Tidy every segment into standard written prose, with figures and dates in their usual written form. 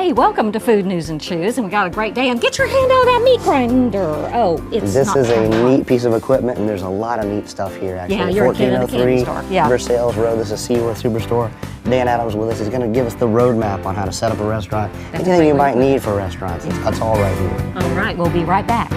Hey, welcome to Food News and Chews, and we got a great day. And get your hand out of that meat grinder. Oh, This is a neat piece of equipment, and there's a lot of neat stuff here, actually. Yeah, you're a kid in the candy store. Yeah. Versailles Road. This is C-Worth Superstore. Dan Adams with us. He's going to give us the roadmap on how to set up a restaurant. Anything you might need for restaurants. That's all right here. All right, we'll be right back.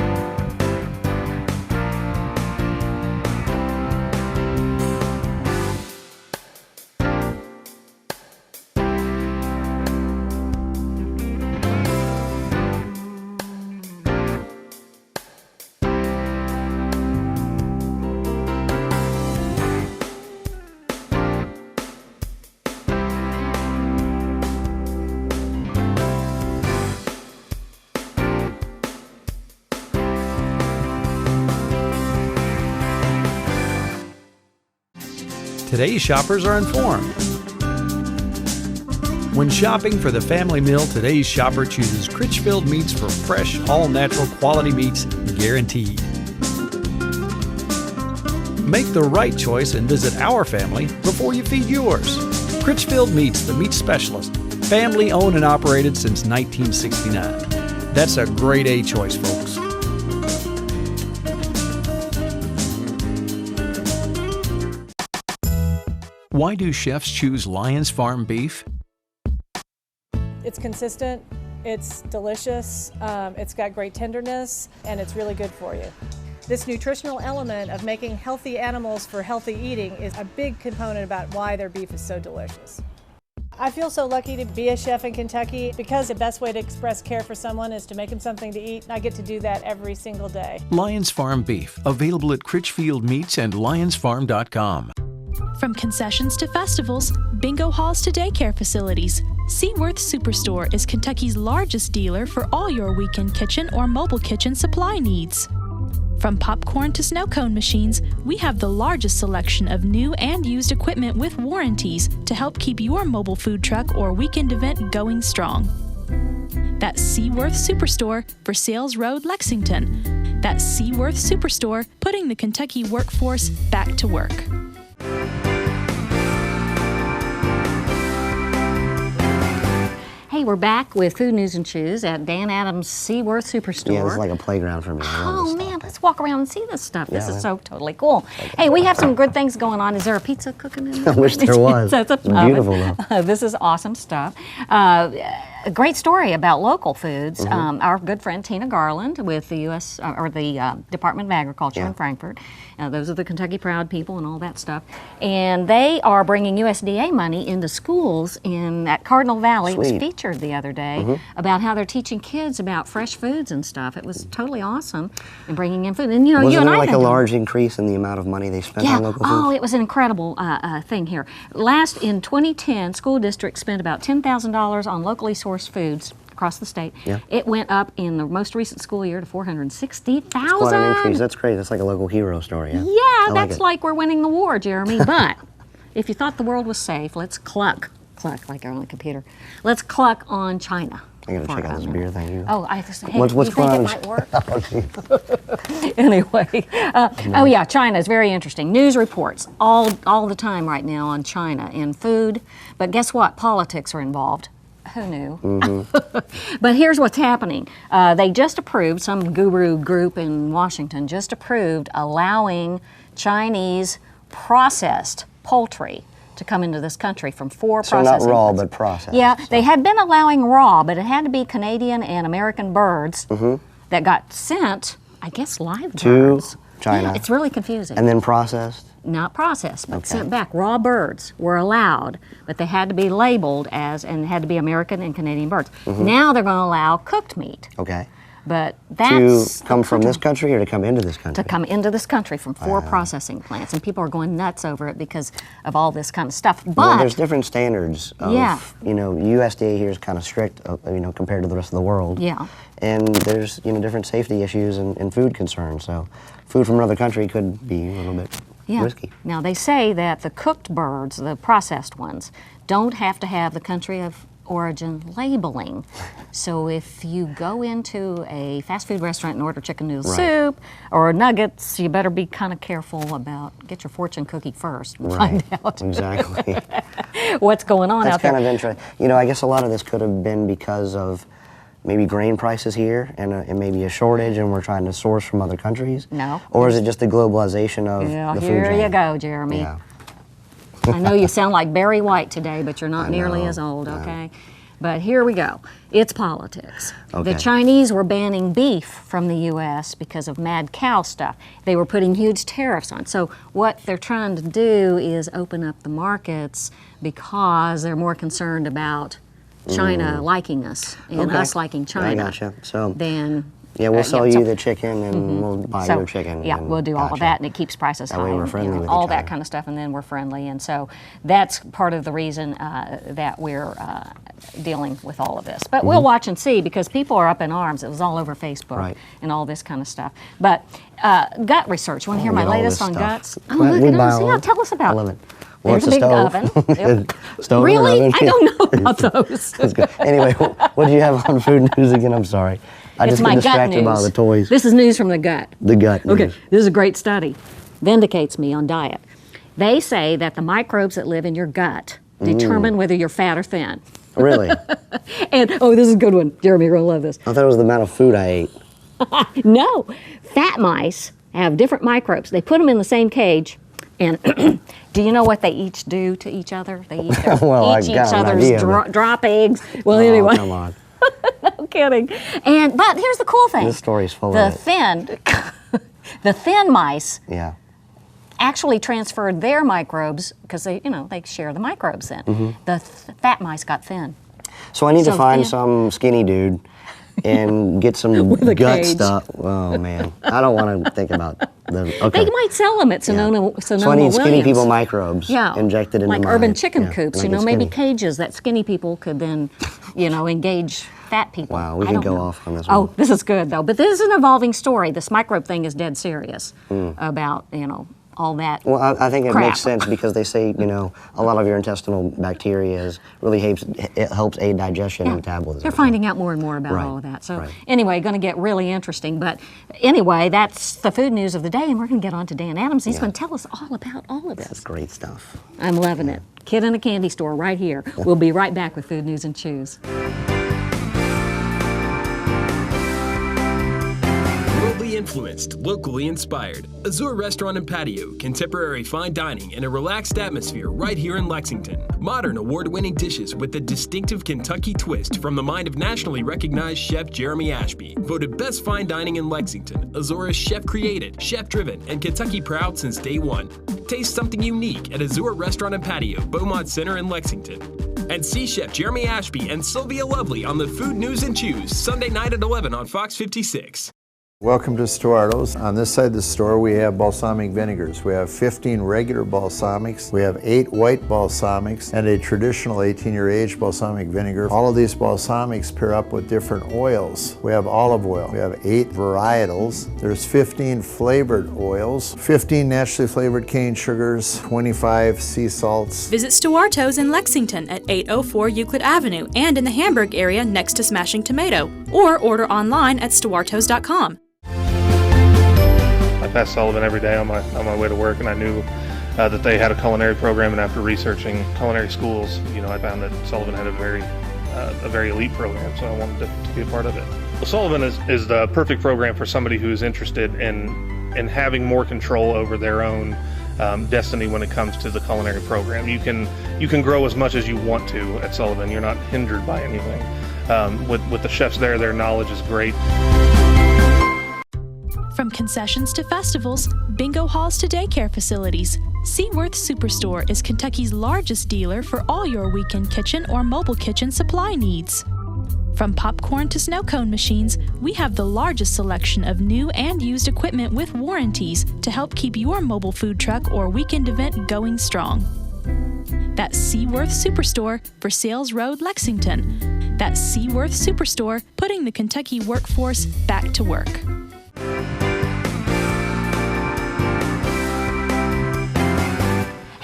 Today's shoppers are informed. When shopping for the family meal, today's shopper chooses Critchfield Meats for fresh, all-natural quality meats, guaranteed. Make the right choice and visit our family before you feed yours. Critchfield Meats, the meat specialist, family owned and operated since 1969. That's a grade A choice, folks. Why do chefs choose Lyons Farm beef? It's consistent, it's delicious, it's got great tenderness, and it's really good for you. This nutritional element of making healthy animals for healthy eating is a big component about why their beef is so delicious. I feel so lucky to be a chef in Kentucky because the best way to express care for someone is to make them something to eat, and I get to do that every single day. Lyons Farm beef, available at Critchfield Meats and lyonsfarm.com. From concessions to festivals, bingo halls to daycare facilities, C-Worth Superstore is Kentucky's largest dealer for all your weekend kitchen or mobile kitchen supply needs. From popcorn to snow cone machines, we have the largest selection of new and used equipment with warranties to help keep your mobile food truck or weekend event going strong. That's C-Worth Superstore, Versailles Road, Lexington. That's C-Worth Superstore, putting the Kentucky workforce back to work. Hey, we're back with Food News and Chews at Dan Adams C-Worth Superstore. Yeah, this is like a playground for me. Oh man, let's walk around and see this stuff. This is so totally cool. Hey, we have some good things going on. Is there a pizza cooking in there? I wish there was. It's beautiful though. This is awesome stuff. A great story about local foods. Our good friend Tina Garland with the U.S. or the Department of Agriculture in Frankfurt. Those are the Kentucky Proud people and all that stuff. And they are bringing USDA money into schools at Cardinal Valley. It was featured the other day about how they're teaching kids about fresh foods and stuff. It was totally awesome and bringing in food. And Wasn't you and there I like a large increase in the amount of money they spent on local foods? Oh, it was an incredible thing here. In 2010, school districts spent about $10,000 on locally sourced foods across the state. It went up in the most recent school year to $460,000. That's quite an increase. That's great. That's like a local hero story. Yeah, that's like we're winning the war, Jeremy. But if you thought the world was safe, let's cluck like on the computer. Let's cluck on China. I gotta check out this beer thing. Oh, I just, hey, what's you going on? Think it might work? Anyway, oh yeah, China is very interesting. News reports all the time right now on China and food. But guess what? Politics are involved. Who knew? But here's what's happening. They just approved, some guru group in Washington just approved allowing Chinese processed poultry to come into this country from 4 processing So not raw, plants. but processed. Yeah, they had been allowing raw, but it had to be Canadian and American birds that got sent, I guess live birds. To China. Yeah, it's really confusing. And then processed? Not processed, but sent back. Raw birds were allowed, but they had to be labeled and had to be American and Canadian birds. Now they're going to allow cooked meat. Okay. But that's to come from this country or to come into this country? To come into this country from 4 processing plants, and people are going nuts over it because of all this kind of stuff. But well, there's different standards. USDA here is kind of strict, compared to the rest of the world. Yeah. And there's different safety issues and food concerns. So, food from another country could be a little bit risky. Now they say that the cooked birds, the processed ones, don't have to have the country of origin labeling. So if you go into a fast food restaurant and order chicken noodle soup or nuggets, you better be kind of careful about, get your fortune cookie first and find out Exactly. what's going on out there. That's kind of interesting. You know, I guess a lot of this could have been because of maybe grain prices here and maybe a shortage and we're trying to source from other countries. No. Or is it just the globalization of the food chain? Here you go, Jeremy. Yeah. I know you sound like Barry White today, but you're not nearly as old, okay? But here we go. It's politics. Okay. The Chinese were banning beef from the U.S. because of mad cow stuff. They were putting huge tariffs on. So what they're trying to do is open up the markets because they're more concerned about China liking us and us liking China. I gotcha. So than yeah, we'll sell you the chicken and we'll buy your chicken. Yeah, we'll do all of that, and it keeps prices high. That way we're friendly with all each that other. kind of stuff, and then we're friendly. And so that's part of the reason that we're dealing with all of this. But we'll watch and see because people are up in arms. It was all over Facebook and all this kind of stuff. But gut research. You want to hear my latest on guts? Oh, look at them. See, tell us about it. I love it. Well, There's a big oven. Stove Really? and oven. I don't know about those. That's good. Anyway, what do you have on food news again? I'm sorry. I just my get gut distracted by news. the toys. This is news from the gut. The gut Okay, news. this is a great study. Vindicates me on diet. They say that the microbes that live in your gut determine whether you're fat or thin. Really? And, this is a good one. Jeremy, you're going to love this. I thought it was the amount of food I ate. No, fat mice have different microbes. They put them in the same cage, and do you know what they each do to each other? They eat Well, each I got an other's idea, drop eggs. Well, Oh, anyway. come on. No kidding. But here's the cool thing. This story's full the of it. the thin mice Yeah. actually transferred their microbes because they share the microbes then. The fat mice got thin. So I need to So find thin. some skinny dude and get some With a gut cage. stuff. Oh, man. I don't want to think about them. Okay. They might sell them at Sonoma So I need skinny Williams. people microbes injected into like my... urban chicken yeah, coops, make it maybe skinny. cages that skinny people could then, engage fat people. Wow, we I can don't go know. off on this one. Oh, this is good though. But this is an evolving story. This microbe thing is dead serious about, all that. Well, I think it crap. makes sense because they say, a lot of your intestinal bacteria really helps aid digestion and metabolism. They're finding out more and more about Right, all of that. So right. anyway, going to get really interesting. But anyway, that's the food news of the day, and we're going to get on to Dan Adams. He's going to tell us all about all of this. That's great stuff. I'm loving it. Kid in a candy store right here. We'll be right back with Food News and Chews. Worldly influenced, locally inspired. Azur Restaurant and Patio, contemporary fine dining in a relaxed atmosphere right here in Lexington. Modern award-winning dishes with a distinctive Kentucky twist from the mind of nationally recognized chef Jeremy Ashby. Voted best fine dining in Lexington, Azur is chef-created, chef-driven, and Kentucky proud since day one. Taste something unique at Azur Restaurant and Patio, Beaumont Center in Lexington. And see Chef Jeremy Ashby and Sylvia Lovely on the Food News and Chews, Sunday night at 11 on Fox 56. Welcome to Stuardo's. On this side of the store we have balsamic vinegars. We have 15 regular balsamics, we have 8 white balsamics, and a traditional 18-year aged balsamic vinegar. All of these balsamics pair up with different oils. We have olive oil, we have 8 varietals. There's 15 flavored oils, 15 naturally flavored cane sugars, 25 sea salts. Visit Stuarto's in Lexington at 804 Euclid Avenue and in the Hamburg area next to Smashing Tomato, or order online at stuartos.com. I passed Sullivan every day on my way to work, and I knew that they had a culinary program. And after researching culinary schools, I found that Sullivan had a very elite program, so I wanted to be a part of it. Well, Sullivan is the perfect program for somebody who is interested in having more control over their own destiny when it comes to the culinary program. You can grow as much as you want to at Sullivan. You're not hindered by anything. With the chefs there, their knowledge is great. From concessions to festivals, bingo halls to daycare facilities, C-Worth Superstore is Kentucky's largest dealer for all your weekend kitchen or mobile kitchen supply needs. From popcorn to snow cone machines, we have the largest selection of new and used equipment with warranties to help keep your mobile food truck or weekend event going strong. That's C-Worth Superstore for Sales Road, Lexington. That's C-Worth Superstore, putting the Kentucky workforce back to work.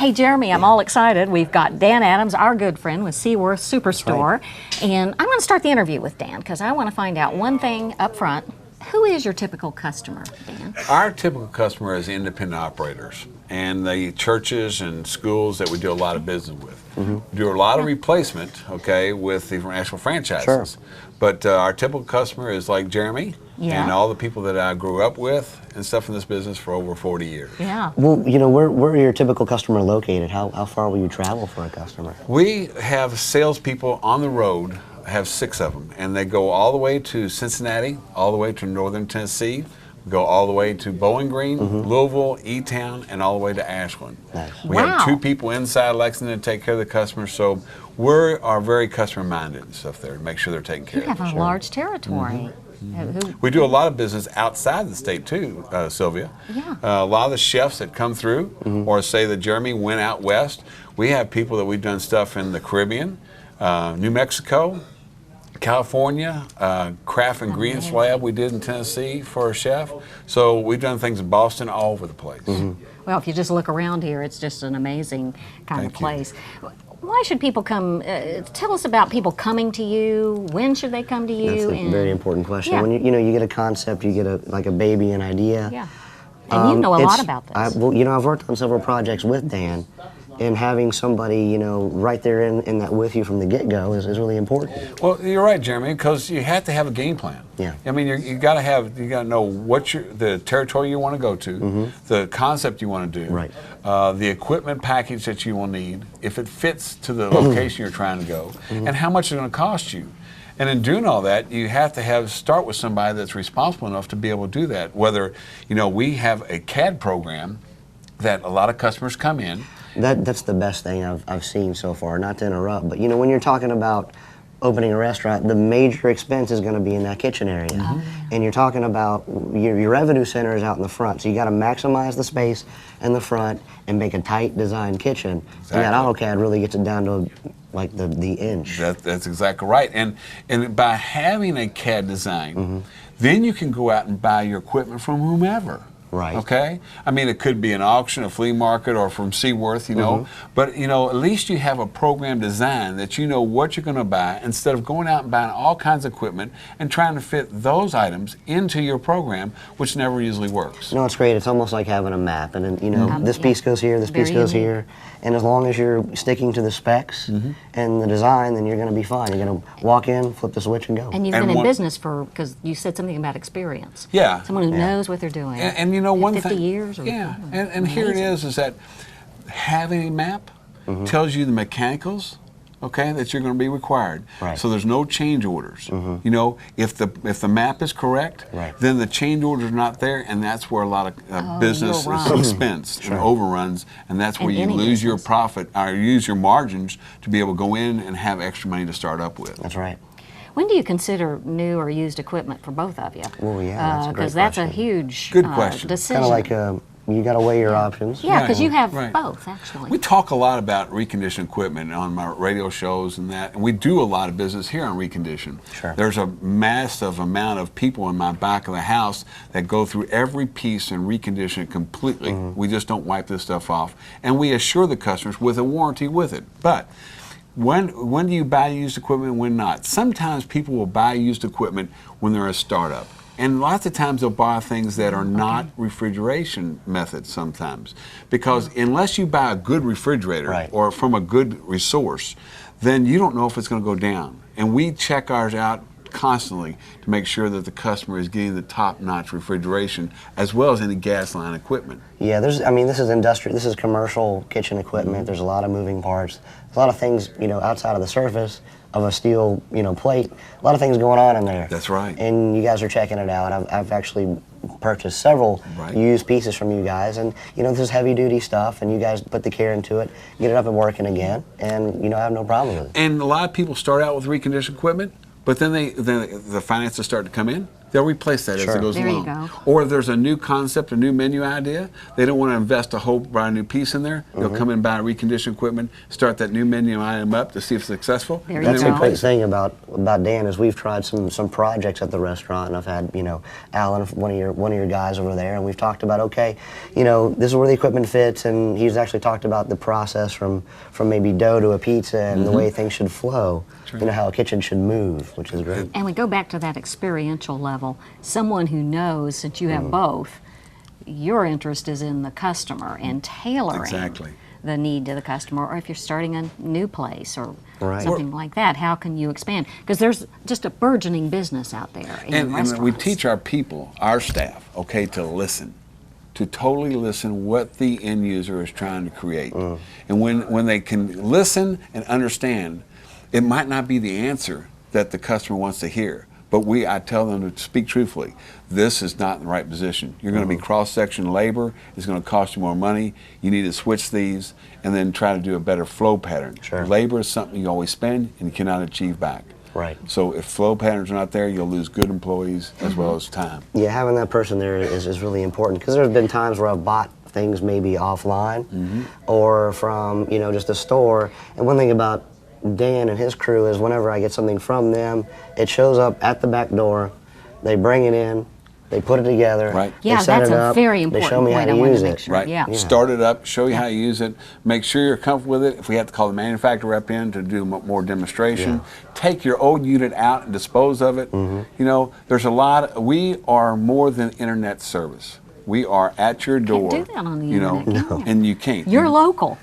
Hey, Jeremy, I'm all excited. We've got Dan Adams, our good friend with C-Worth Superstore. Right. And I'm going to start the interview with Dan because I want to find out one thing up front. Who is your typical customer, Dan? Our typical customer is independent operators and the churches and schools that we do a lot of business with. We do a lot of replacement, okay, with the actual franchises. Sure. But our typical customer is like Jeremy and all the people that I grew up with and stuff in this business for over 40 years. Yeah. Well, you know, where are your typical customer located? How far will you travel for a customer? We have salespeople on the road. I have 6 of them, and they go all the way to Cincinnati, all the way to northern Tennessee, go all the way to Bowling Green, Louisville, E-Town, and all the way to Ashland. Nice. We have 2 people inside Lexington to take care of the customers, so we are very customer-minded and stuff there to make sure they're taken care of. You have a large territory. We do a lot of business outside the state too, Sylvia. Yeah. A lot of the chefs that come through, or say that Jeremy went out west, we have people that we've done stuff in the Caribbean, New Mexico, California, craft and green slab we did in Tennessee for a chef. So we've done things in Boston, all over the place. Well, if you just look around here, it's just an amazing kind of place. Why should people come? Tell us about people coming to you. When should they come to you? That's a very important question. When you get a concept, you get a baby, an idea. Yeah. And you know a lot about this. Well, you know, I've worked on several projects with Dan, and having somebody, you know, right there in that with you from the get-go is really important. Well, you're right, Jeremy, because you have to have a game plan. Yeah. I mean, you got to know what the territory you want to go to, the concept you want to do, right. The equipment package that you will need, if it fits to the location you're trying to go, and how much it's going to cost you. And in doing all that, you have to start with somebody that's responsible enough to be able to do that. Whether, you know, we have a CAD program that a lot of customers come in. That's the best thing I've seen so far, not to interrupt, but you know, when you're talking about opening a restaurant, the major expense is going to be in that kitchen area. And you're talking about your revenue center is out in the front, so you got to maximize the space in the front and make a tight design kitchen. Exactly. And that AutoCAD really gets it down to like the inch. That's exactly right. And by having a CAD design, then you can go out and buy your equipment from whomever. Right. Okay? I mean, it could be an auction, a flea market, or from C-Worth, you know. But, you know, at least you have a program design that you know what you're going to buy instead of going out and buying all kinds of equipment and trying to fit those items into your program, which never usually works. No, it's great. It's almost like having a map. And, then, you know, this piece goes here, this piece goes here. And as long as you're sticking to the specs and the design, then you're going to be fine. You're going to walk in, flip the switch, and go. And you've been in business because you said something about experience. Yeah. Someone who knows what they're doing. And you know, one 50 thing. years? Or and here it is that having a map tells you the mechanicals, okay, that you're going to be required. Right. So there's no change orders. You know, if the map is correct, then the change orders are not there, and that's where a lot of business is expense and overruns, and that's where you lose your profit or use your margins to be able to go in and have extra money to start up with. That's right. When do you consider new or used equipment for both of you? Well, yeah, that's a great because that's a question. huge decision. Kind of like you got to weigh your options. Yeah, because you have both, actually. We talk a lot about reconditioned equipment on my radio shows and that, and we do a lot of business here on recondition. Sure. There's a massive amount of people in my back of the house that go through every piece and recondition it completely. We just don't wipe this stuff off, and we assure the customers with a warranty with it. But when do you buy used equipment and when not? Sometimes people will buy used equipment when they're a startup. And lots of times they'll buy things that are not refrigeration methods sometimes. Because unless you buy a good refrigerator or from a good resource, then you don't know if it's going to go down. And we check ours out constantly to make sure that the customer is getting the top-notch refrigeration as well as any gas line equipment. Yeah, this is industrial, this is commercial kitchen equipment. There's a lot of moving parts. There's a lot of things, you know, outside of the surface of a steel, you know, plate. A lot of things going on in there. That's right. And you guys are checking it out. I've actually purchased several used pieces from you guys, and you know, this is heavy-duty stuff, and you guys put the care into it, get it up and working again, and you know, I have no problem with it. And a lot of people start out with reconditioned equipment, but then the finances start to come in, they'll replace that as it goes There you along. go. Or if there's a new concept, a new menu idea, they don't want to invest a whole brand new piece in there. They'll come in and buy reconditioned equipment, start that new menu item up to see if it's successful. There you That's go. the great thing about Dan is we've tried some projects at the restaurant, and I've had Alan, one of your guys over there, and we've talked about this is where the equipment fits, and he's actually talked about the process from maybe dough to a pizza and the way things should flow. How a kitchen should move, which is great. And we go back to that experiential level. Someone who knows, since you have both, your interest is in the customer and tailoring the need to the customer, or if you're starting a new place or something like that, how can you expand? Because there's just a burgeoning business out there in restaurants. And we teach our people, our staff, to listen, to totally listen what the end user is trying to create. And when they can listen and understand, it might not be the answer that the customer wants to hear, but I tell them to speak truthfully. This is not in the right position. You're going to be cross-section labor. It's going to cost you more money. You need to switch these and then try to do a better flow pattern. Labor is something you always spend and you cannot achieve back. Right. So if flow patterns are not there, you'll lose good employees as well as time. Yeah, having that person there is really important, because there's been times where I've bought things maybe offline or from just a store. And one thing about Dan and his crew is whenever I get something from them, it shows up at the back door, they bring it in, they put it together, Yeah, they set that's it a up, very they important show me how point to I wanted use to make it. sure. Yeah. Start it up, show you how to use it, make sure you're comfortable with it. If we have to call the manufacturer rep in to do more demonstration, take your old unit out and dispose of it. There's a lot, we are more than internet service. We are at your door. Can't do that on the internet. And you can't. You're local.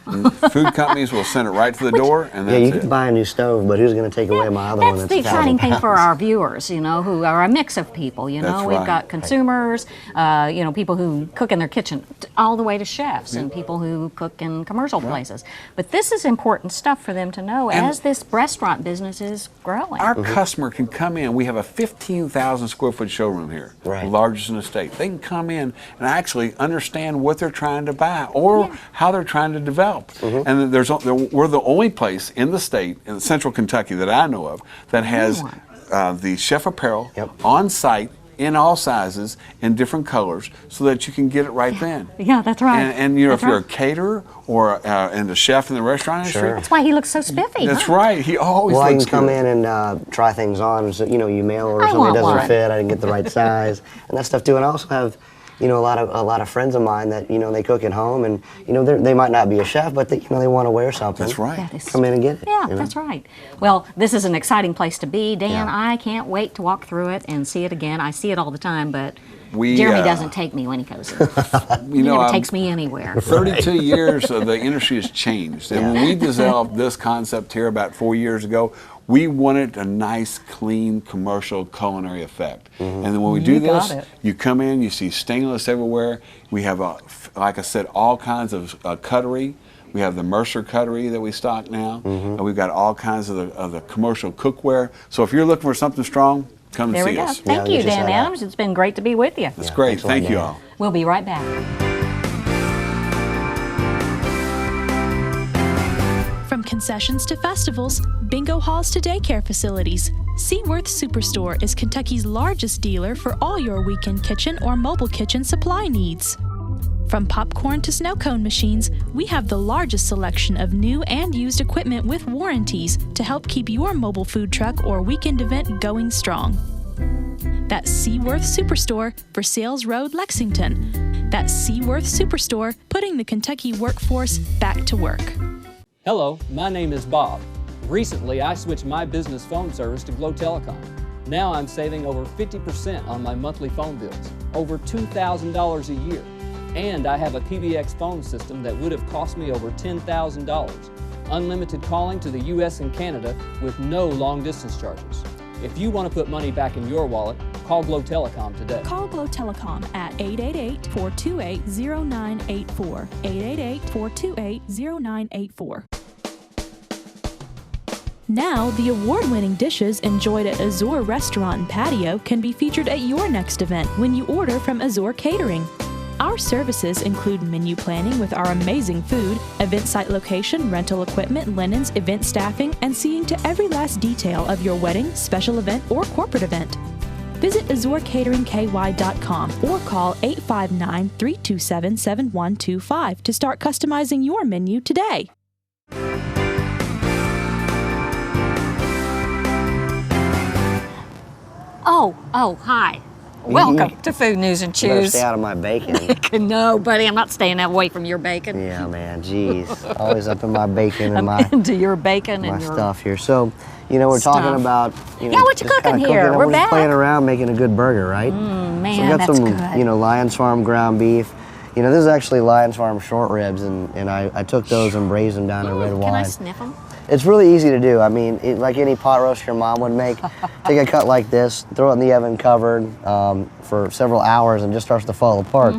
Food companies will send it right to the door, and that's you it. can buy a new stove, but who's going to take away my other one That's that's the exciting thing for £1,000? our viewers, who are a mix of people. That's We've right. got consumers, people who cook in their kitchen, all the way to chefs and people who cook in commercial places. But this is important stuff for them to know as this restaurant business is growing. Our customer can come in. We have a 15,000 square foot showroom here, the largest in the state. They can come in and actually understand what they're trying to buy or how they're trying to develop. And we're the only place in the state, in central Kentucky that I know of, that has the chef apparel on site in all sizes, in different colors, so that you can get it right then. Yeah, that's right. And if you're a caterer or and a chef in the restaurant industry, that's why he looks so spiffy. That's right. He always I looks can come good. in and try things on. And so, you mail order I something that want doesn't one. fit. I didn't get the right size, and that stuff too. And I also have, a lot of friends of mine that they cook at home, and they might not be a chef, but they want to wear something. That's right. That is Come in and get it. Yeah, that's right. Well, this is an exciting place to be. Dan, I can't wait to walk through it and see it again. I see it all the time, but Jeremy doesn't take me when he goes in. He never takes me anywhere. 32 years, the industry has changed. And when we developed this concept here about 4 years ago, we wanted a nice, clean, commercial culinary effect. And then when we do this, you come in, you see stainless everywhere. We have, like I said, all kinds of cutlery. We have the Mercer cutlery that we stock now. And we've got all kinds of the commercial cookware. So if you're looking for something strong, come and see us. Thank you, Dan Adams. It's been great to be with you. That's great. Thank you all. We'll be right back. From concessions to festivals, bingo halls to daycare facilities, C-Worth Superstore is Kentucky's largest dealer for all your weekend kitchen or mobile kitchen supply needs. From popcorn to snow cone machines, we have the largest selection of new and used equipment with warranties to help keep your mobile food truck or weekend event going strong. That's C-Worth Superstore for Sales Road, Lexington. That's C-Worth Superstore, putting the Kentucky workforce back to work. Hello, my name is Bob. Recently, I switched my business phone service to Glow Telecom. Now I'm saving over 50% on my monthly phone bills, over $2,000 a year. And I have a PBX phone system that would have cost me over $10,000. Unlimited calling to the US and Canada with no long distance charges. If you want to put money back in your wallet, call Glow Telecom today. Call Glow Telecom at 888-428-0984. 888-428-0984. Now, the award-winning dishes enjoyed at Azur Restaurant Patio can be featured at your next event when you order from Azur Catering. Our services include menu planning with our amazing food, event site location, rental equipment, linens, event staffing, and seeing to every last detail of your wedding, special event, or corporate event. Visit AzurCateringKY.com or call 859-327-7125 to start customizing your menu today. Oh, hi. Welcome to Food News and You better Chews. stay out of my bacon. No, buddy, I'm not staying away from your bacon. Yeah, man, geez. Always up in my bacon and I'm into your bacon my and your stuff here. So, we're talking about, Yeah, what you just cooking kinda here? We're We're back. just playing around making a good burger, right? Man, so we got that's some, good. Lion's Farm ground beef. This is actually Lion's Farm short ribs, and I took those and braised them down in red wine. Can I sniff them? It's really easy to do. I mean, like any pot roast your mom would make, take a cut like this, throw it in the oven covered for several hours, and it just starts to fall apart.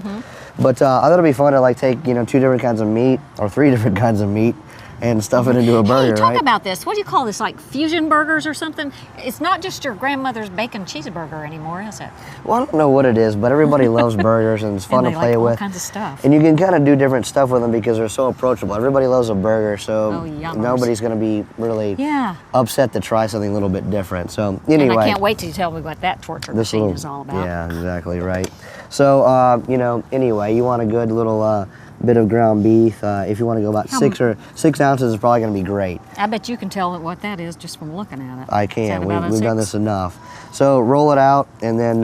But I thought it'd be fun to take 2 different kinds of meat or 3 different kinds of meat and stuff it into a burger, Hey, talk right? about this. What do you call this, like fusion burgers or something? It's not just your grandmother's bacon cheeseburger anymore, is it? Well, I don't know what it is, but everybody loves burgers and it's fun And to they play like with. all kinds of stuff. And you can kind of do different stuff with them because they're so approachable. Everybody loves a burger, so Oh, yummers. nobody's going to be really Yeah. upset to try something a little bit different. So And anyway, I can't wait till you tell me what that torture machine is all about. Yeah, exactly right. So anyway, you want a good little bit of ground beef. If you want to go about 6 ounces, is probably going to be great. I bet you can tell what that is just from looking at it. I Is can. that about a We've done 6? this enough. So roll it out, and then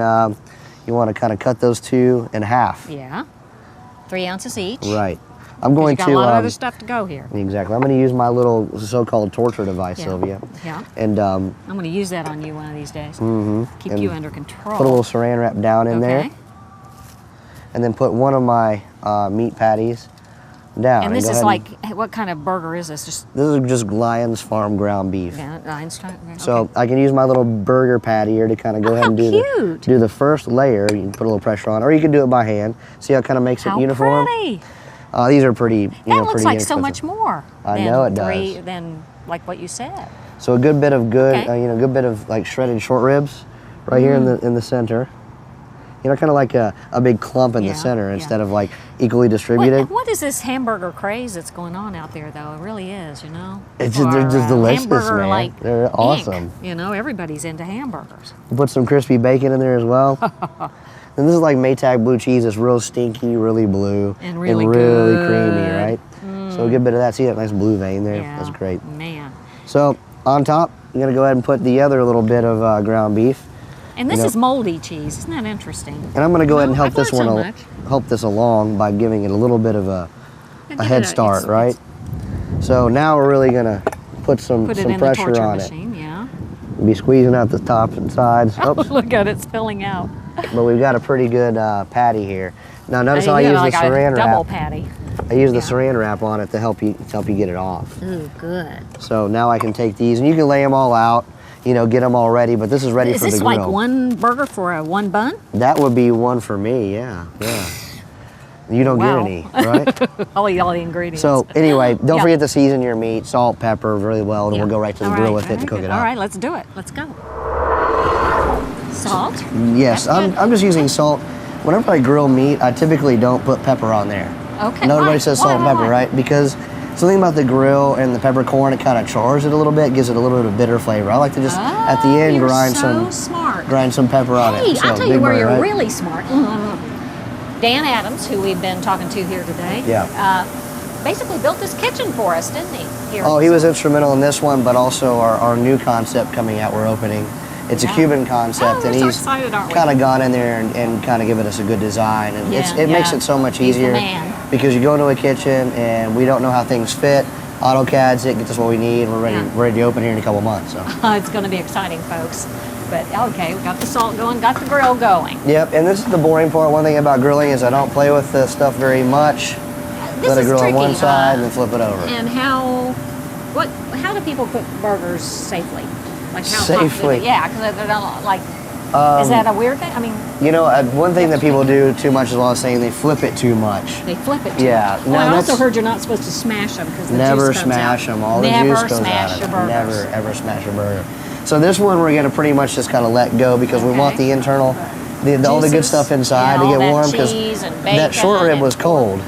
you want to kind of cut those 2 in half. Yeah. 3 ounces each. Right. I'm going You got to. a lot of other stuff to go here. Exactly. I'm going to use my little so-called torture device, Yeah. Sylvia. Yeah. And I'm going to use that on you one of these days. Keep And you under control. put a little saran wrap down in there, and then put one of my meat patties down. And this go is ahead like, what kind of burger is this? Just This is just Lion's Farm ground beef. yeah, Lion's okay. So I can use my little burger patty here to kind of go ahead and do the first layer. You can put a little pressure on, or you can do it by hand. See how it kind of makes it How uniform? pretty. These are pretty, That looks pretty like so inexpensive. much more. I than know it three, does. Than like what you said. So a good bit of Okay. good bit of like shredded short ribs, right here in the center. Kind of like a big clump in Yeah, the center yeah. instead of like equally distributed. What is this hamburger craze that's going on out there, though? It really is, It's People they're are, just delicious, hamburger, man. like They're ink. awesome. Everybody's into hamburgers. Put some crispy bacon in there as well. And this is like Maytag blue cheese. It's real stinky, really blue, And really creamy, good. right? So a good bit of that. See that nice blue vein there? Yeah, That's great. Man. So on top, I'm gonna go ahead and put the other little bit of ground beef. And this is moldy cheese. Isn't that interesting? And I'm gonna go ahead and help I've this learned one so much. help this along by giving it a little bit of a head start, it's- right? So now we're really gonna put some Put it in the pressure torture on machine, yeah. it. Be squeezing out the tops and sides. Oh, Oops. look at it spilling out. But we've got a pretty good patty here. Now notice how I You use got the like a saran double wrap. patty. I use the Yeah. saran wrap on it to help you get it off. Ooh, good. So now I can take these, and you can lay them all out, get them all ready. But this is ready Is for the this grill. like one burger for a one bun? That would be one for me. Yeah. You don't Wow. get any, right? I'll eat all the ingredients. So anyway, don't Yeah. forget to season your meat, salt, pepper really well, and Yeah. we'll go right to the All grill right, with it and cook good. it All up. right, let's do it. Let's go. Salt? Yes, That's good. I'm just using salt. Whenever I grill meat, I typically don't put pepper on there. Okay. Nobody why? says Why, salt and why, pepper, why? right? Because something about the grill and the peppercorn, it kind of chars it a little bit, gives it a little bit of bitter flavor. I like to just at the end you're grind so smart. some pepper on it. Hey, So, I'll tell you big where burn, you're right? really smart. Dan Adams, who we've been talking to here today, basically built this kitchen for us, didn't he? Here. Oh, he was instrumental in this one, but also our new concept coming out we're opening. It's a Cuban concept, Oh, and we're so he's excited, aren't we? kind of gone in there and kind of given us a good design, and it makes it so much He's the easier man. because you go into a kitchen and we don't know how things fit. AutoCAD's it, gets us what we need. We're ready to open here in a couple months. So. It's going to be exciting, folks. But okay, we got the salt going, got the grill going. Yep, and this is the boring part. One thing about grilling is I don't play with the stuff very much. This Let it is grill tricky, on one side and then flip it over. And how do people cook burgers safely? Like how Safely? Yeah, because they're not like. Is that a weird thing? I mean, one thing that people do too much is a lot of saying they flip it too much. they flip it. Too Yeah, much. no, Well, I also that's- heard you're not supposed to smash them because the Never juice comes smash out. them. All the Never juice goes smash out your of them. burgers. Never ever smash a burger. So this one we're gonna pretty much just kind of let go because we want the internal, all the good Juices, stuff inside to all get that warm because cheese and that short bacon rib and- was cold.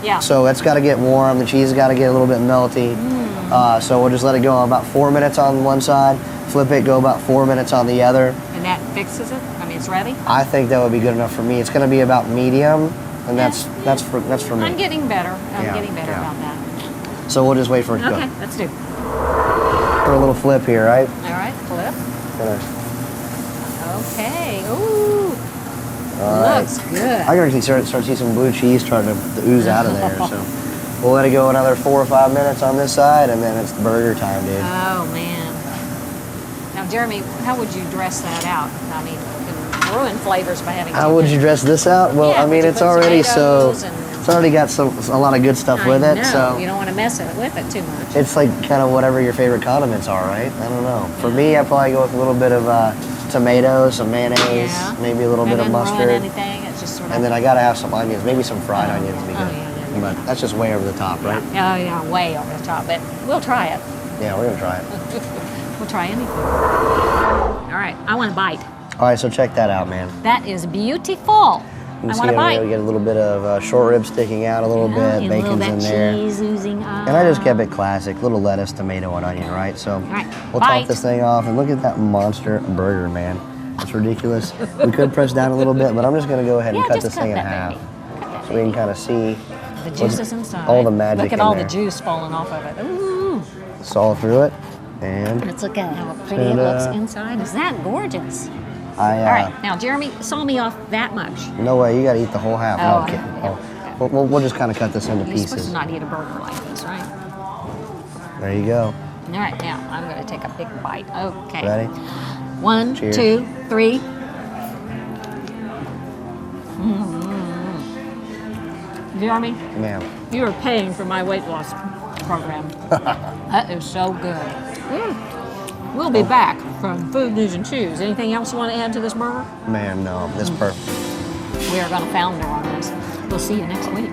Yeah. So it's got to get warm. The cheese has got to get a little bit melty. So we'll just let it go about 4 minutes on one side, flip it, go about 4 minutes on the other. And that fixes it. I mean, it's ready? I think that would be good enough for me. It's going to be about medium, and that's for me. I'm getting better. I'm getting better yeah. about that. So we'll just wait for it to Okay, go. let's do. For a little flip here, right? All right, flip. Gonna- Okay. Ooh. All right. Looks good. I can already start to see some blue cheese starting to ooze out of there. So we'll let it go another 4 or 5 minutes on this side, and then it's burger time, dude. Oh man. Now, Jeremy, how would you dress that out? I mean, you can ruin flavors by having. How would you dress this out? Well, Yeah, I would mean, you it's put already tomatoes so. and- It's already got a lot of good stuff with I it. know. So You don't want to mess it with it too much. it's like kind of whatever your favorite condiments are, right? I don't know. For me, I'd probably go with a little bit of tomatoes, some mayonnaise, Yeah. maybe a little bit of Ruin mustard. anything. It's just sort of. And then I gotta have some onions, maybe some fried onions Oh, because, yeah. but that's just way over the top, right? Oh yeah, way over the top. But we'll try it. Yeah, we're gonna try it. We'll try anything. All right, I want a bite. All right, so check that out, man. That is beautiful. You I can want a see bite. we get a little bit of short rib sticking out a little Yeah, bit, and a little bacon's bit in there. cheese oozing out. And I just kept it classic, little lettuce, tomato, and onion, right? So right, we'll bite. top this thing off, and look at that monster burger, man. It's ridiculous. We could press down a little bit, but I'm just gonna go ahead and Yeah, cut just this thing in that half. baby. Cut that So we can kind of see The juices inside. all the magic Look at in all there. the juice falling off of it. Ooh. Saw through it, and Let's look at how pretty it looks inside. Is that gorgeous? I, All right, now Jeremy, saw me off that much. no way, you gotta eat the whole half. Oh, No, I'm I kidding. know, Oh. We'll just kind of cut this into You're supposed pieces. to not eat a burger like this, right? There you go. All right, now I'm going to take a big bite. Okay. Ready? 1, Cheers. 2, 3. Jeremy, Ma'am. you are paying for my weight loss program. That is so good. We'll be back from Food News and Chews. Anything else you want to add to this burger? Man, no, this is perfect. We are going to founder on this. We'll see you next week.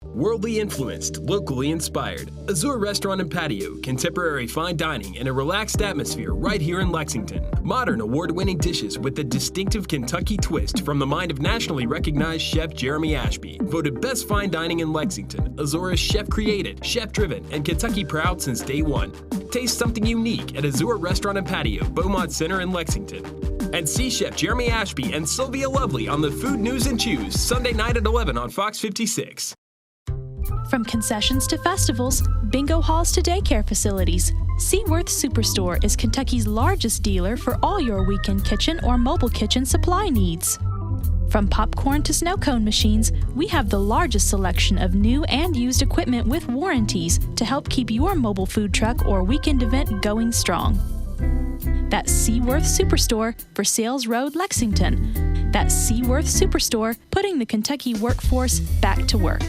Worldly influenced, locally inspired. Azur Restaurant and Patio, contemporary fine dining in a relaxed atmosphere right here in Lexington. Modern award-winning dishes with a distinctive Kentucky twist from the mind of nationally recognized chef Jeremy Ashby. Voted best fine dining in Lexington, Azur is chef-created, chef-driven, and Kentucky proud since day one. Taste something unique at Azur Restaurant and Patio, Beaumont Center in Lexington. And see Chef Jeremy Ashby and Sylvia Lovely on the Food News and Chews, Sunday night at 11 on Fox 56. From concessions to festivals, bingo halls to daycare facilities, C-Worth Superstore is Kentucky's largest dealer for all your weekend kitchen or mobile kitchen supply needs. From popcorn to snow cone machines, we have the largest selection of new and used equipment with warranties to help keep your mobile food truck or weekend event going strong. That's C-Worth Superstore for Sales Road, Lexington. That's C-Worth Superstore, putting the Kentucky workforce back to work.